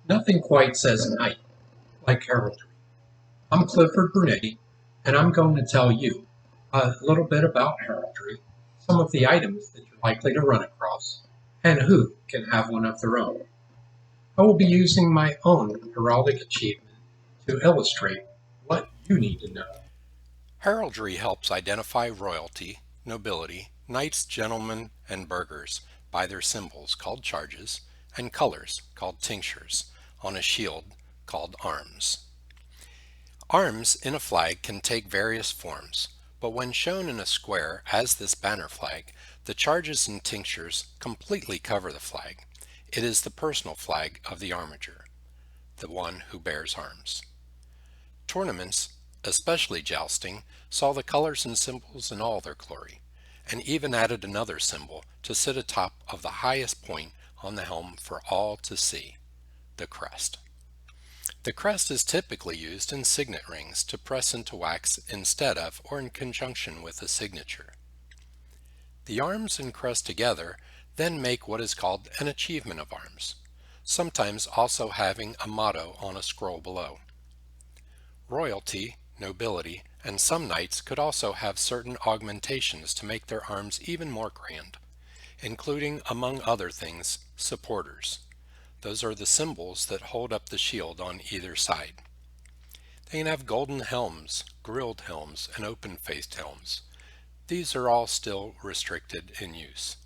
Nothing quite says night like heraldry. I'm Clifford Brunetti, and I'm going to tell you a little bit about heraldry, some of the items that you're likely to run across, and who can have one of their own. I will be using my own heraldic achievement to illustrate what you need to know. Heraldry helps identify royalty, nobility, knights, gentlemen, and burghers by their symbols called charges and colors called tinctures on a shield called arms. Arms in a flag can take various forms, but when shown in a square as this banner flag, the charges and tinctures completely cover the flag. It is the personal flag of the armiger, the one who bears arms. Tournaments, especially jousting, saw the colors and symbols in all their glory, and even added another symbol to sit atop of the highest point on the helm for all to see, the crest. The crest is typically used in signet rings to press into wax instead of or in conjunction with a signature. The arms and crest together then make what is called an achievement of arms, sometimes also having a motto on a scroll below. Royalty, nobility, and some knights could also have certain augmentations to make their arms even more grand, including, among other things, supporters. Those are the symbols that hold up the shield on either side. They can have golden helms, grilled helms, and open-faced helms. These are all still restricted in use.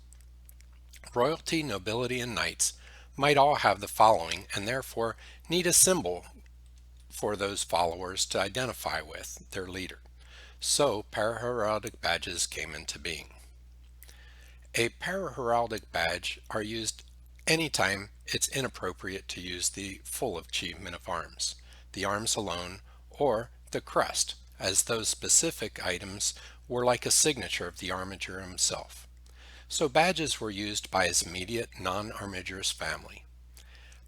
Royalty, nobility, and knights might all have the following and therefore need a symbol for those followers to identify with their leader. So paraheraldic badges came into being. A paraheraldic badge are used anytime it's inappropriate to use the full achievement of arms, the arms alone, or the crest, as those specific items were like a signature of the armiger himself. So badges were used by his immediate non-armigerous family.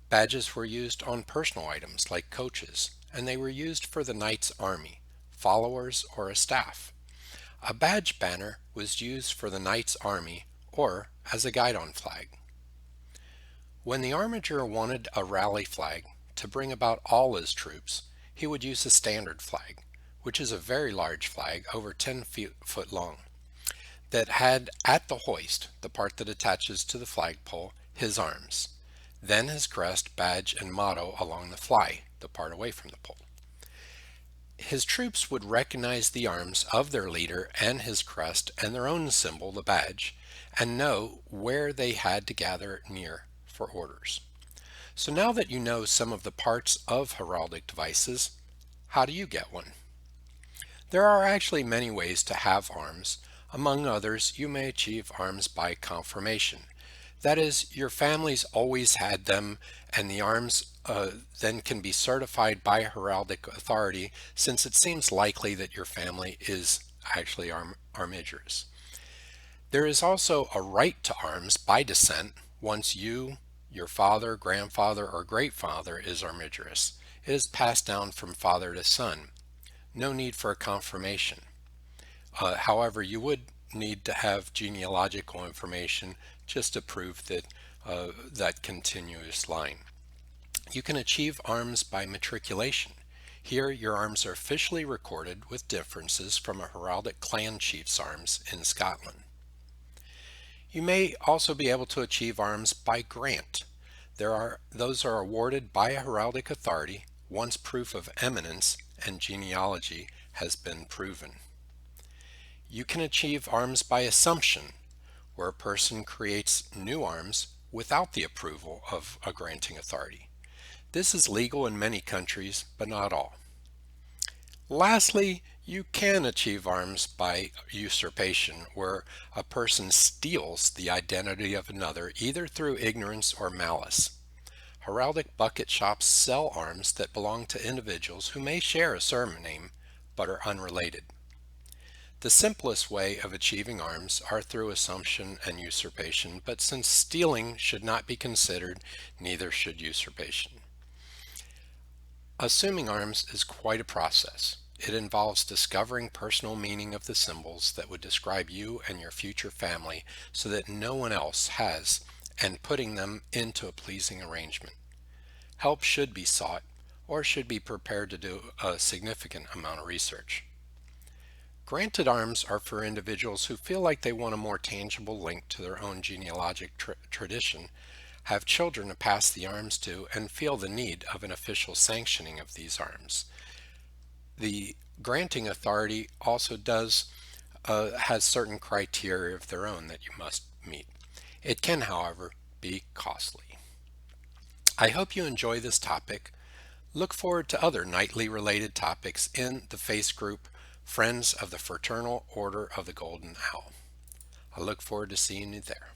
Badges were used on personal items like coaches, and they were used for the knight's army, followers, or a staff. A badge banner was used for the knight's army or as a guidon flag. When the armiger wanted a rally flag to bring about all his troops, he would use a standard flag, which is a very large flag over 10 foot long, that had at the hoist, the part that attaches to the flagpole, his arms, then his crest, badge, and motto along the fly, the part away from the pole. His troops would recognize the arms of their leader and his crest and their own symbol, the badge, and know where they had to gather near for orders. So now that you know some of the parts of heraldic devices, how do you get one? There are actually many ways to have arms. Among others, you may achieve arms by confirmation. That is, your family's always had them, and the arms then can be certified by heraldic authority since it seems likely that your family is actually armigerous. There is also a right to arms by descent once you, your father, grandfather, or great-father is armigerous. It is passed down from father to son. No need for a confirmation. However, you would need to have genealogical information just to prove that that continuous line. You can achieve arms by matriculation. Here, your arms are officially recorded with differences from a heraldic clan chief's arms in Scotland. You may also be able to achieve arms by grant. Those are awarded by a heraldic authority once proof of eminence and genealogy has been proven. You can achieve arms by assumption, where a person creates new arms without the approval of a granting authority. This is legal in many countries, but not all. Lastly, you can achieve arms by usurpation, where a person steals the identity of another either through ignorance or malice. Heraldic bucket shops sell arms that belong to individuals who may share a surname but are unrelated. The simplest way of achieving arms are through assumption and usurpation, but since stealing should not be considered, neither should usurpation. Assuming arms is quite a process. It involves discovering personal meaning of the symbols that would describe you and your future family so that no one else has, and putting them into a pleasing arrangement. help should be sought or should be prepared to do a significant amount of research. Granted arms are for individuals who feel like they want a more tangible link to their own genealogic tradition, have children to pass the arms to, and feel the need of an official sanctioning of these arms. The granting authority also has certain criteria of their own that you must meet. It can, however, be costly. I hope you enjoy this topic. Look forward to other knightly related topics in the face group Friends of the Fraternal Order of the Golden Owl. I look forward to seeing you there.